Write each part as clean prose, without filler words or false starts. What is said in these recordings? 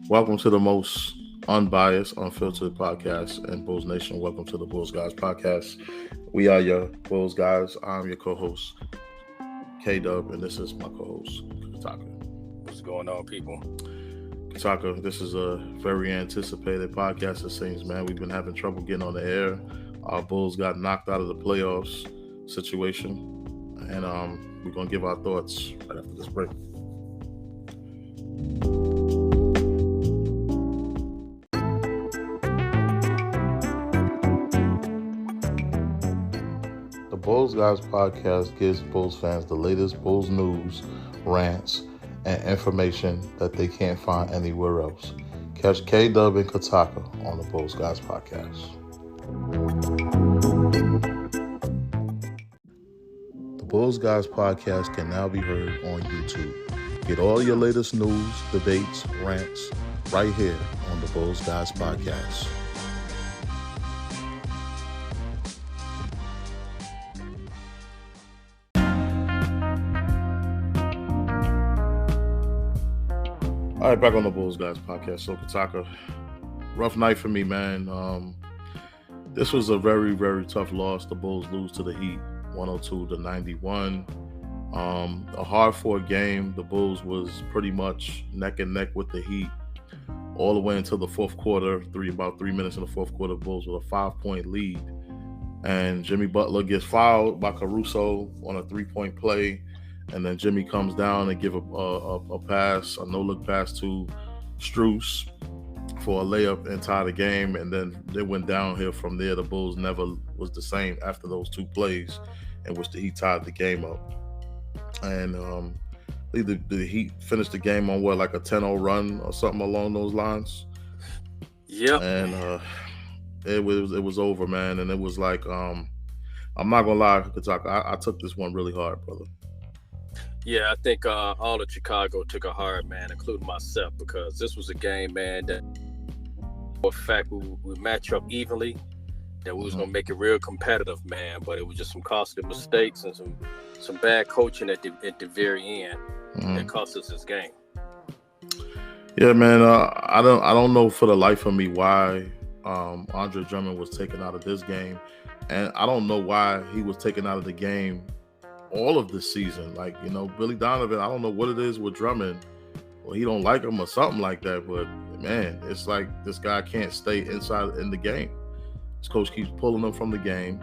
Welcome to the most unbiased, unfiltered podcast in Bulls Nation. Welcome to the Bulls Guys podcast. We are your Bulls Guys. I'm your co-host, K-Dub, and this is my co-host, Kataka. What's going on, people? Kataka, this is a very anticipated podcast, it seems, man. We've been having trouble getting on the air. Our Bulls got knocked out of the playoffs situation, and we're going to give our thoughts right after this break. The Bulls Guys podcast gives Bulls fans the latest Bulls news, rants, and information that they can't find anywhere else. Catch K-Dub and Kataka on the Bulls Guys podcast. The Bulls Guys podcast can now be heard on YouTube. Get all your latest news, debates, rants right here on the Bulls Guys podcast. All right, back on the Bulls Guys podcast. So, Kataka, rough night for me, man. This was a very, very tough loss. The Bulls lose to the Heat, 102-91. A hard-fought game. The Bulls was pretty much neck and neck with the Heat all the way until the fourth quarter. About 3 minutes in the fourth quarter, Bulls with a 5-point lead. And Jimmy Butler gets fouled by Caruso on a 3-point play. And then Jimmy comes down and give a pass, a no-look pass to Strus for a layup and tie the game. And then they went downhill from there. The Bulls never was the same after those two plays in which the Heat tied the game up. And the Heat finished the game on like a 10-0 run or something along those lines. Yep. And it was over, man. And it was like, I'm not gonna lie, Kataka, I took this one really hard, brother. Yeah, I think all of Chicago took a hard, man, including myself, because this was a game, man, that for a fact we match up evenly, that we was going to make it real competitive, man, but it was just some costly mistakes and some bad coaching at the very end that cost us this game. Yeah, man, I don't know for the life of me why Andre Drummond was taken out of this game, and I don't know why he was taken out of the game all of this season. Like, Billy Donovan, I don't know what it is with Drummond, or he don't like him or something like that, but man, it's like this guy can't stay inside in the game. This coach keeps pulling him from the game,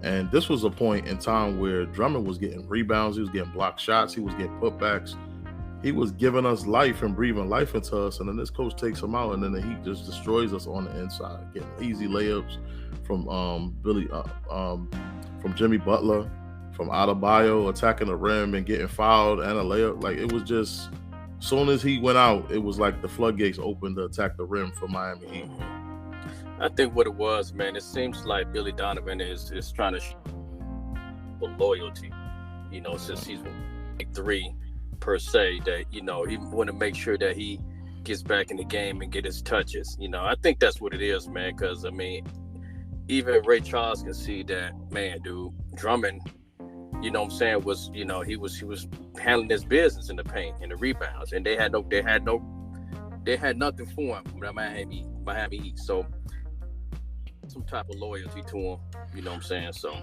and this was a point in time where Drummond was getting rebounds, he was getting blocked shots, he was getting putbacks, he was giving us life and breathing life into us, and then this coach takes him out, and then the Heat just destroys us on the inside, getting easy layups from from Jimmy Butler, from Adebayo attacking the rim and getting fouled and a layup. Like, it was just, as soon as he went out, it was like the floodgates opened to attack the rim for Miami Heat. I think what it was, man, it seems like Billy Donovan is trying to show loyalty, since he's like 3 per se, that, he want to make sure that he gets back in the game and get his touches. I think that's what it is, man, because, even Ray Charles can see that, man, dude, Drummond, was, he was handling his business in the paint and the rebounds, and they had nothing for him from Miami Heat. So some type of loyalty to him, So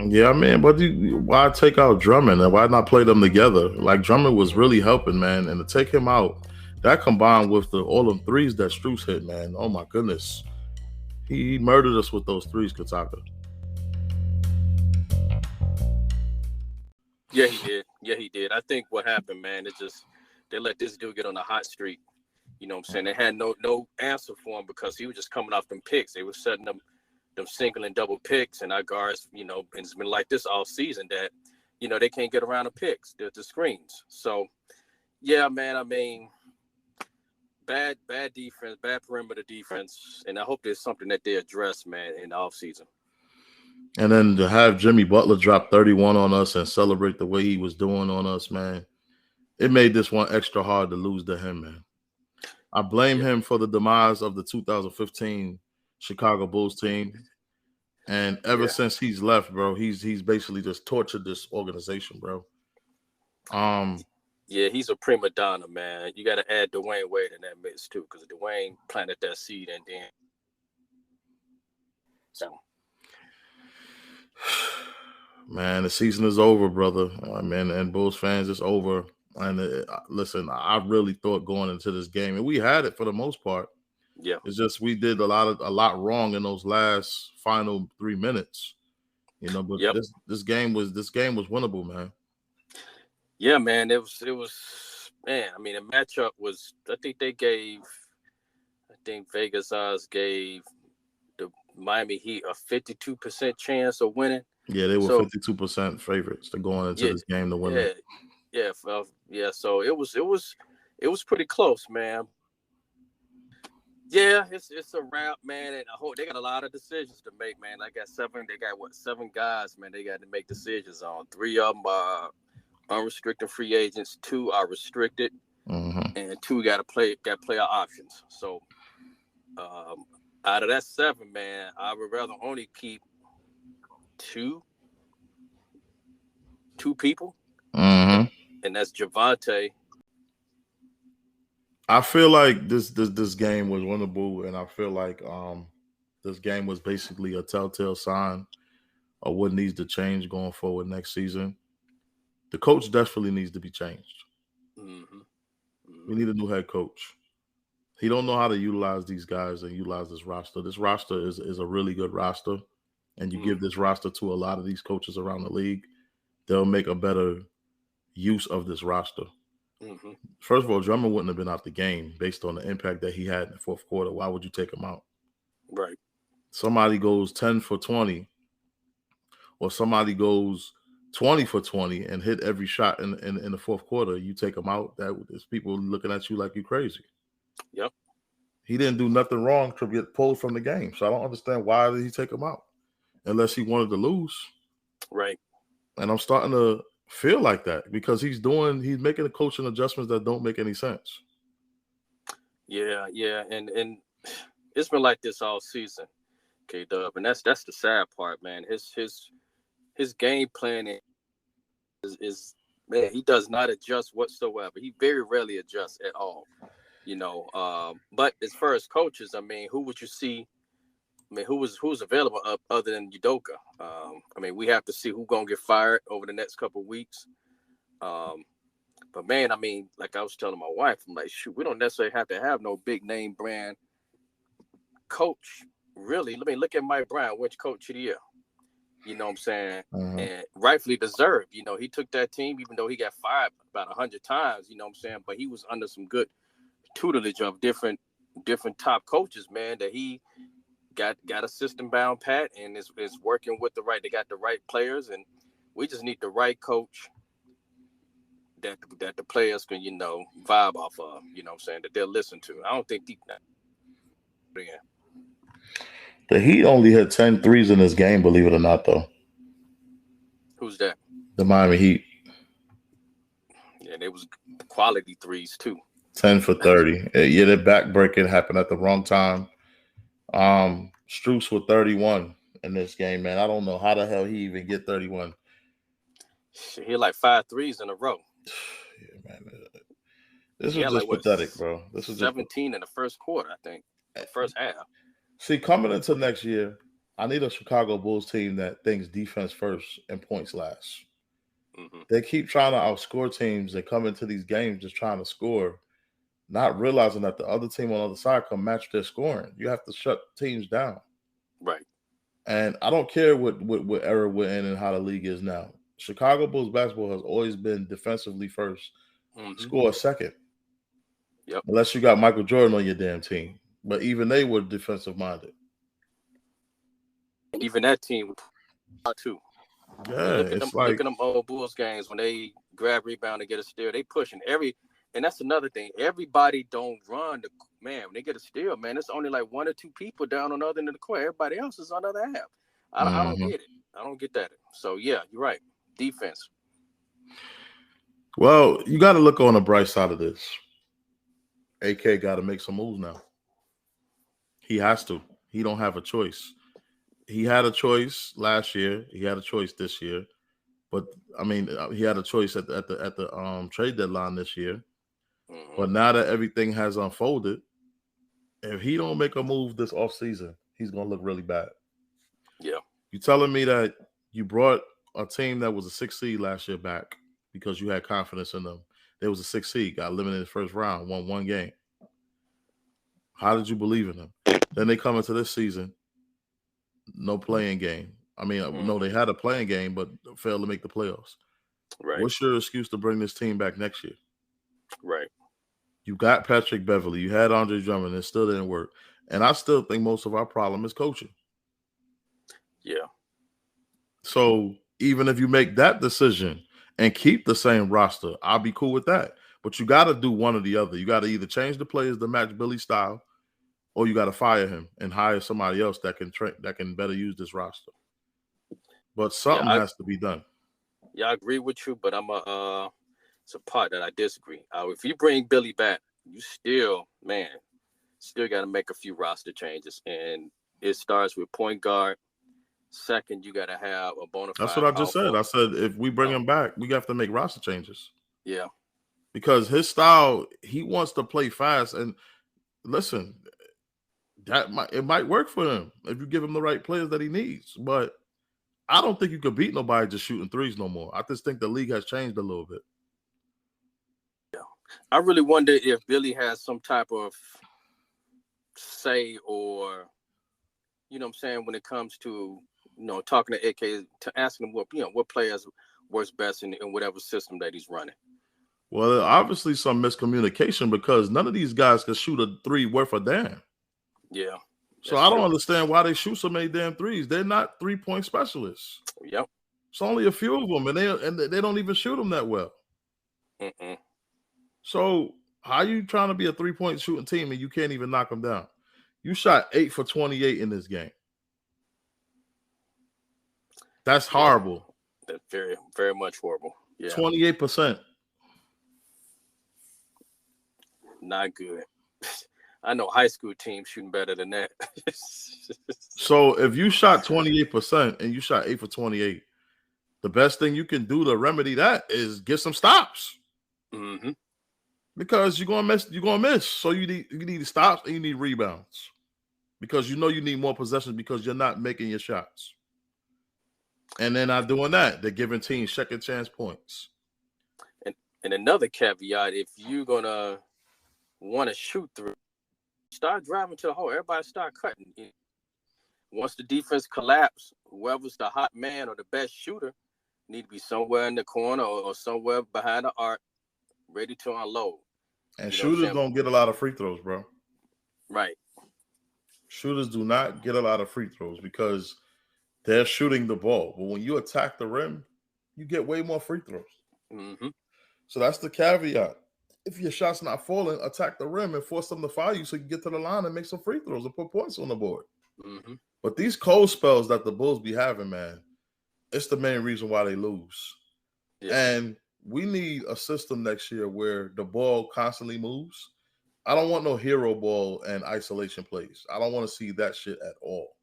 yeah, man, but why take out Drummond and why not play them together? Like, Drummond was really helping, man, and to take him out, that combined with all them threes that Strus hit, man. Oh my goodness, he murdered us with those threes, Kataka. Yeah, he did. I think what happened, man, it's just they let this dude get on a hot streak. They had no answer for him because he was just coming off them picks. They were setting them single and double picks, and our guards, and it's been like this all season that, they can't get around the picks, the screens. So, yeah, man, bad defense, bad perimeter defense, and I hope there's something that they address, man, in the offseason. And then to have Jimmy Butler drop 31 on us and celebrate the way he was doing on us, man, it made this one extra hard to lose to him, man. I blame him for the demise of the 2015 Chicago Bulls team. And ever since he's left, bro, he's basically just tortured this organization, bro. Yeah, he's a prima donna, man. You got to add Dwayne Wade in that mix too, because Dwayne planted that seed, and then so Man, the season is over, brother. Man, and Bulls fans, it's over. And listen, I really thought going into this game, and we had it for the most part. yeah, It's just we did a lot wrong in those last final 3 minutes. But yep, this game was winnable, man. yeah, man. It was man. I mean, the matchup was. I think Vegas odds gave the Miami Heat a 52% chance of winning. Yeah, they were So 52% favorites to going into yeah, this game to win it. yeah, yeah. So it was pretty close, man. Yeah, it's a wrap, man. And I hope they got a lot of decisions to make, man. They got seven. They got what 7 guys, man. They got to make decisions on. 3 of them are unrestricted free agents. 2 are restricted, Mm-hmm. and 2 got player options. So um, out of that 7, man, I would rather only keep two people, Mm-hmm. and that's Javante. I feel like this game was winnable, and I feel like this game was basically a telltale sign of what needs to change going forward next season. The coach desperately needs to be changed. Mm-hmm, We mm-hmm, need a new head coach. He don't know how to utilize these guys and utilize this roster. This roster is a really good roster, and you give mm-hmm, this roster to a lot of these coaches around the league, they'll make a better use of this roster. mm-hmm. First of all, Drummond wouldn't have been out the game based on the impact that he had in the fourth quarter. Why would you take him out? Right. Somebody goes 10 for 20, or somebody goes 20 for 20 and hit every shot in the fourth quarter, you take him out. There's people looking at you like you're crazy. Yep. He didn't do nothing wrong to get pulled from the game. So I don't understand why did he take him out unless he wanted to lose. Right. And I'm starting to feel like that because he's making the coaching adjustments that don't make any sense. Yeah. Yeah. And it's been like this all season, K Dub, and that's the sad part, man. His game planning is man, he does not adjust whatsoever. He very rarely adjusts at all. But as far as coaches, I mean, who would you see? I mean, who's available other than Udoka? I mean, we have to see who's gonna get fired over the next couple of weeks. Um, but man, I mean, like I was telling my wife, I'm like, shoot, we don't necessarily have to have no big name brand coach. Really, let me look at Mike Brown, which coach of the year. You know what I'm saying? Uh-huh. And rightfully deserved. He took that team, even though he got fired about 100 times. You know what I'm saying? But he was under some good tutelage of different top coaches, man. That he got a system bound pat and is working with the right. They got the right players, and we just need the right coach that the players can vibe off of. You know what I'm saying? That they'll listen to. I don't think deep. The Heat only had 10 threes in this game, believe it or not, though. Who's that? The Miami Heat. Yeah, they was quality threes too. 10 for 30. Yeah, their back breaking happened at the wrong time. Strus with 31 in this game, man. I don't know how the hell he even get 31. Shit, he had like 5 threes in a row. Yeah, man. This He was had just like what pathetic, bro. This was just 17 in the first quarter, I think. First half. See, coming into next year, I need a Chicago Bulls team that thinks defense first and points last. Mm-hmm. They keep trying to outscore teams and come into these games just trying to score, not realizing that the other team on the other side can match their scoring. You have to shut teams down. Right. And I don't care what era we're in and how the league is now. Chicago Bulls basketball has always been defensively first, Mm-hmm. score second. Yep. Unless you got Michael Jordan on your damn team. But even they were defensive minded. And even that team too. I mean, Yeah, it's like look at them old Bulls games when they grab rebound and get a steal. They pushing and that's another thing. Everybody don't run the man when they get a steal. Man, it's only like 1 or 2 people down on the other end of the court. Everybody else is on the other half. I don't get it. I don't get that. So yeah, you're right. Defense. Well, you got to look on the bright side of this. AK got to make some moves now. He has to. He don't have a choice. He had a choice last year. He had a choice this year. But I mean, he had a choice at the trade deadline this year. Hmm. But now that everything has unfolded, if he don't make a move this offseason, he's gonna look really bad. Yeah. You telling me that you brought a team that was a 6 seed last year back because you had confidence in them. They was a 6 seed, got eliminated in the first round, won one game. How did you believe in them? Then they come into this season, no playing game. I mean, no, they Hmm. had a playing game, but failed to make the playoffs. Right. What's your excuse to bring this team back next year? Right. You got Patrick Beverly, you had Andre Drummond, and it still didn't work. And I still think most of our problem is coaching. Yeah. So even if you make that decision and keep the same roster, I'll be cool with that. But you got to do one or the other. You got to either change the players to match Billy's style, or you got to fire him and hire somebody else that can better use this roster. But Yeah. something has to be done. I agree with you, but it's a part that I disagree. If you bring Billy back, you still got to make a few roster changes, and it starts with point guard. Second, you got to have a bona That's fide what I power just said. forward. I said if we bring No, him back, we have to make roster changes yeah, because his style, he wants to play fast. And listen, it might work for him if you give him the right players that he needs. But I don't think you could beat nobody just shooting threes no more. I just think the league has changed a little bit. yeah. I really wonder if Billy has some type of say, or you know what I'm saying, when it comes to talking to AK, to asking him what players works best in whatever system that he's running. Well, obviously some miscommunication because none of these guys can shoot a three worth a damn. Yeah, So that's I don't true. understand why they shoot so many damn threes. They're not 3-point specialists. Yep. It's only a few of them, and they don't even shoot them that well. Mm-mm. So how you trying to be a 3-point shooting team and you can't even knock them down? You shot 8 for 28 in this game. That's Yeah, horrible. that's very, very much horrible. Yeah, 28%. not good. I know high school teams shooting better than that. So if you shot 28% and you shot 8 for 28, the best thing you can do to remedy that is get some stops. Mm-hmm. Because you're gonna miss. So you need stops and you need rebounds. Because you need more possessions because you're not making your shots. And they're not doing that. They're giving teams second chance points. And another caveat: if you're gonna want to shoot through, start driving to the hole. Everybody start cutting. Once the defense collapse, whoever's the hot man or the best shooter need to be somewhere in the corner or somewhere behind the arc, ready to unload. And You know what I'm shooters saying? don't get a lot of free throws, bro. Right. Shooters do not get a lot of free throws because they're shooting the ball. But when you attack the rim, you get way more free throws. Mm-hmm. So that's the caveat. If your shot's not falling, attack the rim and force them to foul you so you can get to the line and make some free throws and put points on the board. Mm-hmm. But these cold spells that the Bulls be having, man, it's the main reason why they lose. Yeah. And we need a system next year where the ball constantly moves. I don't want no hero ball and isolation plays. I don't want to see that shit at all.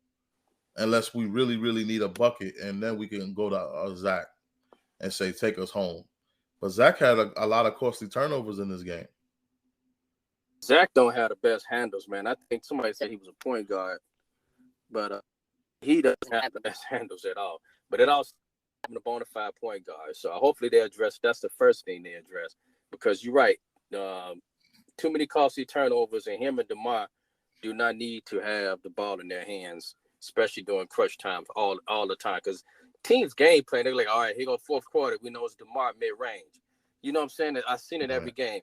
Unless we really, really need a bucket, and then we can go to Zach and say, take us home. But Zach had a lot of costly turnovers in this game. Zach don't have the best handles, man. I think somebody said he was a point guard, but he doesn't have the best handles at all. But it also having a bona fide point guard. So hopefully they address. That's the first thing they address, because you're right. Too many costly turnovers, and him and DeMar do not need to have the ball in their hands, especially during crunch times all the time. Because teams game plan, they're like, all right, here go fourth quarter. We know it's DeMar mid range. You know what I'm saying? I've seen it every game.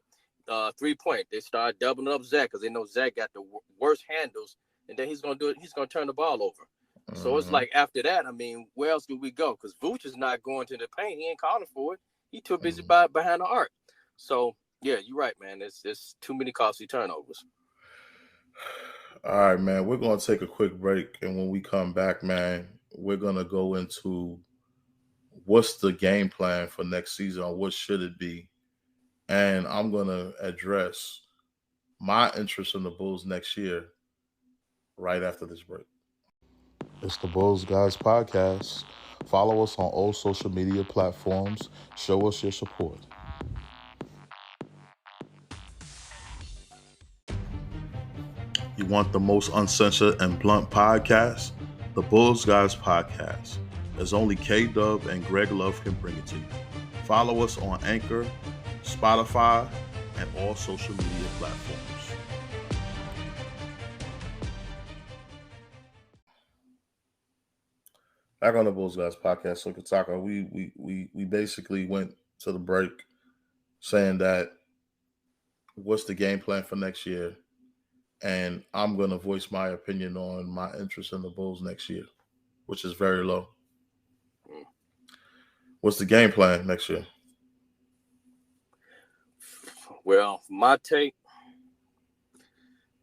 3-point, they start doubling up Zach because they know Zach got the worst handles, and then he's gonna do it. He's gonna turn the ball over. So it's like after that, I mean, where else do we go? Because Vooch is not going to the paint. He ain't calling for it. He too busy behind the arc. So yeah, you're right, man. It's too many costly turnovers. All right, man. We're gonna take a quick break, and when we come back, man, we're gonna go into what's the game plan for next season, or what should it be, and I'm gonna address my interest in the Bulls next year right after this break. It's the Bulls Guys podcast. Follow us on all social media platforms. Show us your support. You want the most uncensored and blunt podcast? The Bulls Guys Podcast. As only K Dub and Greg Love can bring it to you. Follow us on Anchor, Spotify, and all social media platforms. Back on the Bulls Guys Podcast, so Kataka, we basically went to the break saying that what's the game plan for next year? And I'm going to voice my opinion on my interest in the Bulls next year, which is very low. What's the game plan next year? Well, my take,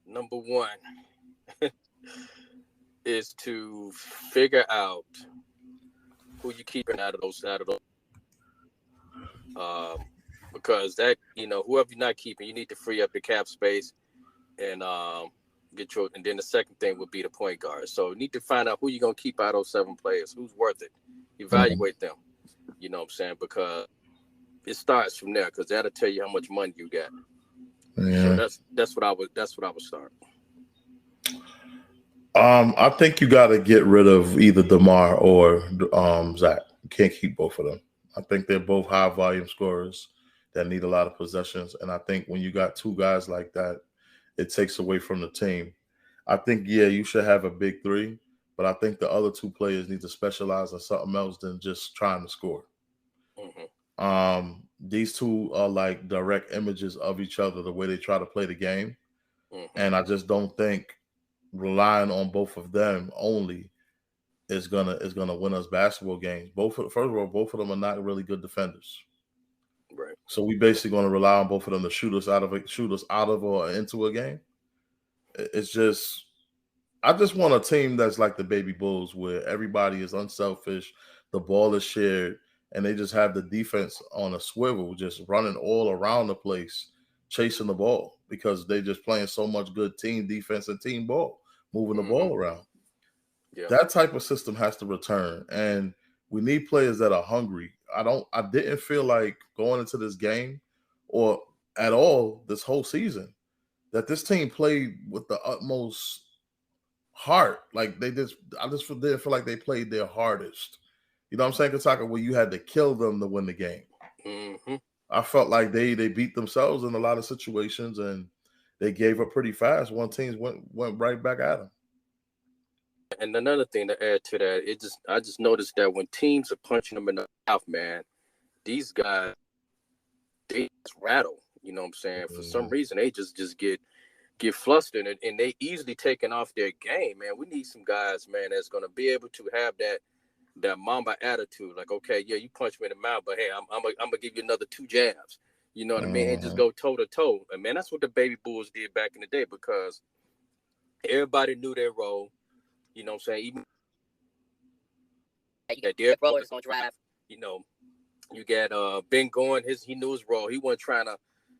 number one, is to figure out who you keeping out of those. Because that, whoever you're not keeping, you need to free up the cap space and get your. And then the second thing would be the point guard. So you need to find out who you're gonna keep out of those 7 players. Who's worth it? Evaluate them. You know what I'm saying? Because it starts from there. Because that'll tell you how much money you got. Yeah. So that's what I would start. I think you got to get rid of either DeMar or Zach. You can't keep both of them. I think they're both high volume scorers that need a lot of possessions. And I think when you got 2 guys like that, it takes away from the team. I think, you should have a big 3, but I think the other 2 players need to specialize in something else than just trying to score. Mm-hmm. These 2 are like direct images of each other, the way they try to play the game. Mm-hmm. And I just don't think relying on both of them only is gonna win us basketball games. First of all, both of them are not really good defenders. Right. So we basically going to rely on both of them to shoot us out of or into a game. It's just, I just want a team that's like the Baby Bulls, where everybody is unselfish, the ball is shared, and they just have the defense on a swivel, just running all around the place, chasing the ball, because they just playing so much good team defense and team ball, moving the ball around. Yeah. That type of system has to return, and we need players that are hungry. I didn't feel like going into this game or at all this whole season that this team played with the utmost heart. Like I just didn't feel like they played their hardest. You know what I'm saying, Kataka? Where you had to kill them to win the game. Mm-hmm. I felt like they beat themselves in a lot of situations, and they gave up pretty fast. One team went right back at them. And another thing to add to that, I just noticed that when teams are punching them in the mouth, man, these guys, they just rattle. You know what I'm saying? For some reason, they just get flustered, and they easily taking off their game, man. We need some guys, man, that's going to be able to have that Mamba attitude. Like, okay, yeah, you punch me in the mouth, but hey, I'm gonna give you another 2 jabs. You know what I mean? And just go toe to toe. And man, that's what the Baby Bulls did back in the day, because everybody knew their role. You know what I'm saying? Even Derrick Rose is gonna drive. You know, you got Ben Goin, he knew his role. He wasn't trying to,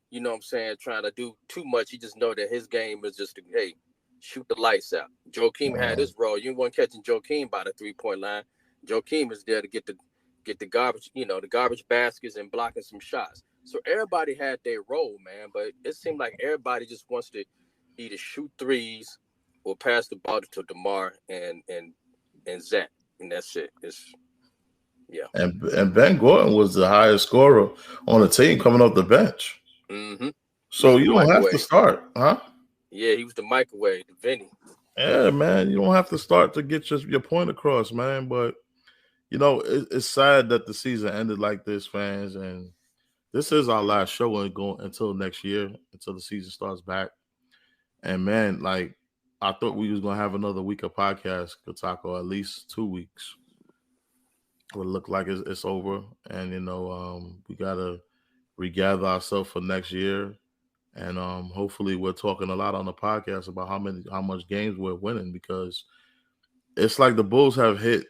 you know what I'm saying, trying to do too much. He just know that his game is just to, hey, shoot the lights out. Joakim had his role. You weren't catching Joakim by the 3-point line. Joakim is there to get the garbage, the garbage baskets and blocking some shots. So everybody had their role, man. But it seemed like everybody just wants to either shoot threes or pass the ball to DeMar and Zach, and that's it. And Ben Gordon was the highest scorer on the team coming off the bench. Mm-hmm. So you don't have to start, huh? Yeah, he was the microwave, the Vinny. Yeah, man, you don't have to start to get your point across, man. But it's sad that the season ended like this, fans. And this is our last show and going until next year, until the season starts back. And man, like, I thought we was gonna have another week of podcast, Kataka, at least 2 weeks. It would look like it's over, and we gotta regather ourselves for next year, and hopefully we're talking a lot on the podcast about how much games we're winning, because it's like the Bulls have hit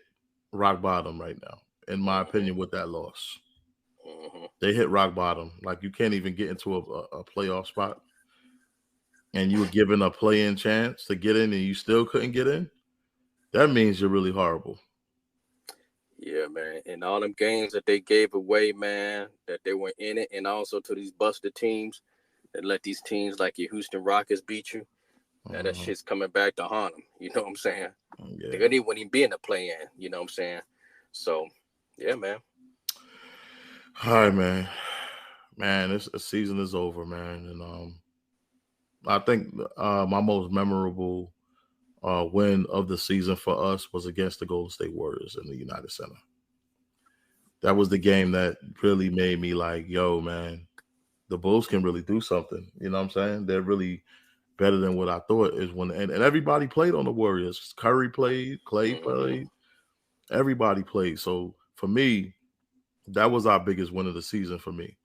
rock bottom right now, in my opinion, with that loss. Mm-hmm. They hit rock bottom. Like, you can't even get into a playoff spot, and you were given a play-in chance to get in, and you still couldn't get in. That means you're really horrible. Yeah, man. And all them games that they gave away, man, that they were in it, and also to these busted teams that let these teams like your Houston Rockets beat you. Now that Mhm. shit's coming back to haunt them. You know what I'm saying? They Yeah. didn't even be in the play in. You know what I'm saying? So, yeah, man. All right, man. Man, this season is over, man, and I think my most memorable win of the season for us was against the Golden State Warriors in the United Center. That was the game that really made me like, yo, man, the Bulls can really do something. You know what I'm saying? They're really better than what I thought is when and everybody played on the Warriors. Curry played, Clay Hmm. played, everybody played. So for me, that was our biggest win of the season for me.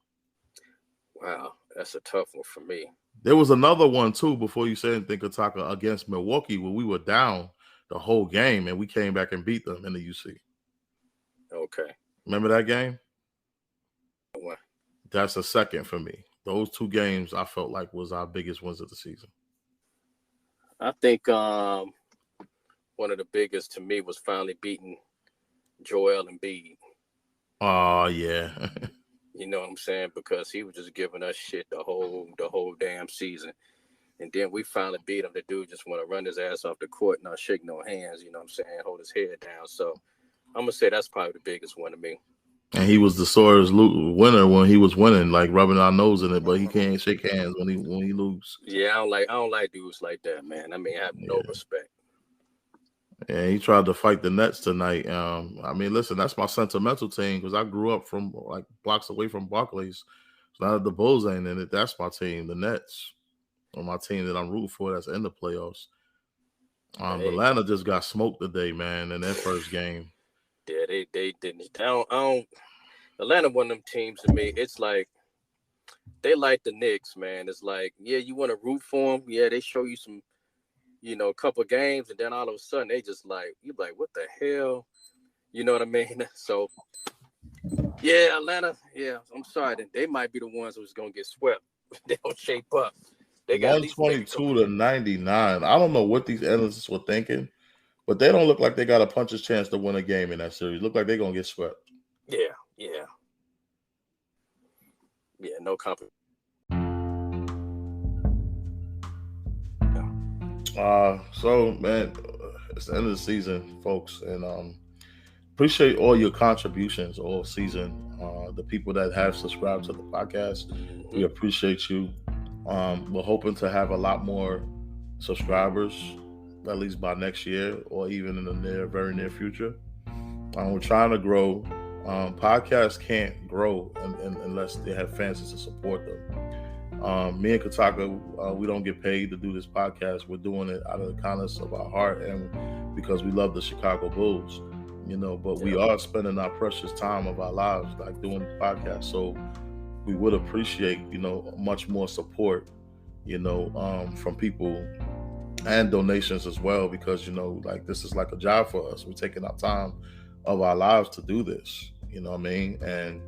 Wow, that's a tough one for me. There was another one too before you said anything, Kataka, against Milwaukee where we were down the whole game and we came back and beat them in the UC. Okay. Remember that game? Well, That's a second for me. Those two games I felt like was our biggest wins of the season. I think one of the biggest to me was finally beating Joel Embiid. Oh yeah. You know what I'm saying? Because he was just giving us shit the whole damn season. And then we finally beat him. The dude just want to run his ass off the court, not shake no hands. You know what I'm saying? Hold his head down. So I'm gonna say that's probably the biggest one to me. And he was the sorest winner when he was winning, like rubbing our nose in it, but he can't shake hands when he lose. Yeah, I don't like dudes like that, man. I mean, I have no Yeah. respect. And he tried to fight the Nets tonight. I mean, listen, that's my sentimental team because I grew up from like blocks away from Barclays. So now that the Bulls ain't in it, that's my team, the Nets, or my team that I'm rooting for that's in the playoffs. Hey, Atlanta just got smoked today, man, in their first game. yeah, they didn't. I don't. Atlanta, one of them teams to me. It's like they like the Knicks, man. It's like, yeah, you want to root for them. Yeah, they show you some, a couple of games, and then all of a sudden they just like you like, what the hell? You know what I mean? So yeah, Atlanta. Yeah, I'm sorry. They might be the ones who's gonna get swept. They don't shape up. They got at least maybe go. 122 to 99. I don't know what these analysts were thinking, but they don't look like they got a puncher's chance to win a game in that series. Look like they're gonna get swept. Yeah, yeah, yeah. No company. So man, it's the end of the season, folks, and appreciate all your contributions all season. The people that have subscribed to the podcast, we Hmm. appreciate you. We're hoping to have a lot more subscribers, at least by next year, or even in the very near future. We're trying to grow. Podcasts can't grow unless they have fans to support them. Me and Kataka, we don't get paid to do this podcast. We're doing it out of the kindness of our heart and because we love the Chicago Bulls, but we Yeah, are spending our precious time of our lives like doing the podcast. So we would appreciate, much more support, from people and donations as well, because, like this is like a job for us. We're taking our time of our lives to do this, you know what I mean? And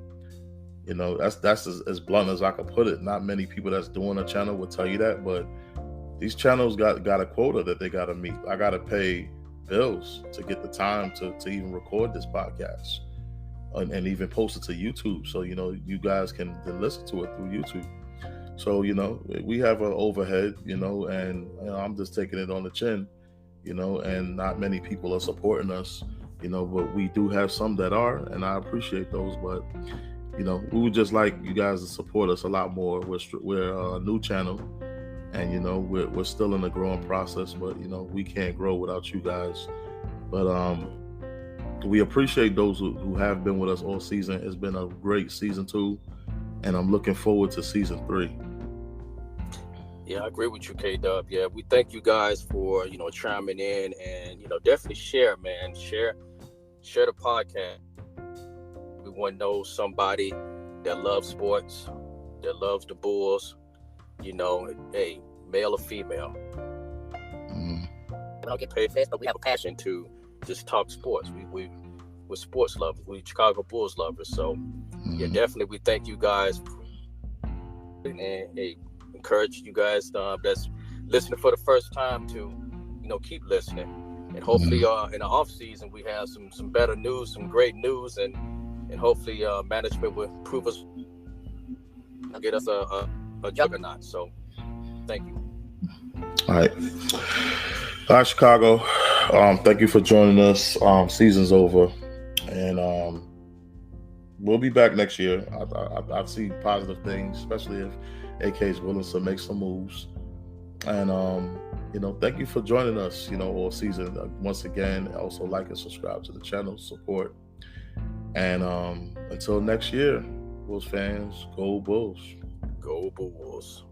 that's as blunt as I could put it. Not many people that's doing a channel will tell you that, but these channels got a quota that they got to meet. I got to pay bills to get the time to even record this podcast and even post it to YouTube. So, you guys can listen to it through YouTube. So, we have an overhead, and I'm just taking it on the chin, and not many people are supporting us, but we do have some that are, and I appreciate those. But we would just like you guys to support us a lot more. We're a new channel, and we're still in the growing process. But we can't grow without you guys. But we appreciate those who have been with us all season. It's been a great season 2, and I'm looking forward to season 3. yeah, I agree with you, K Dub. Yeah, we thank you guys for chiming in and definitely share, man. Share the podcast. We want to know somebody that loves sports, that loves the Bulls. Hey, male or female. Mm. We don't get paid for this, but we have a passion to just talk sports. We're sports lovers. We Chicago Bulls lovers. So yeah, definitely we thank you guys, and hey, encourage you guys that's listening for the first time to keep listening. And hopefully in the off season we have some better news, some great news, and hopefully management will prove us, get us a juggernaut. So thank you. All right. All right, Chicago. Thank you for joining us. Season's over, and we'll be back next year. I see positive things, especially if AK is willing to make some moves. And thank you for joining us. All season. Once again, also like and subscribe to the channel, support. And until next year, Bulls fans, go Bulls. Go Bulls.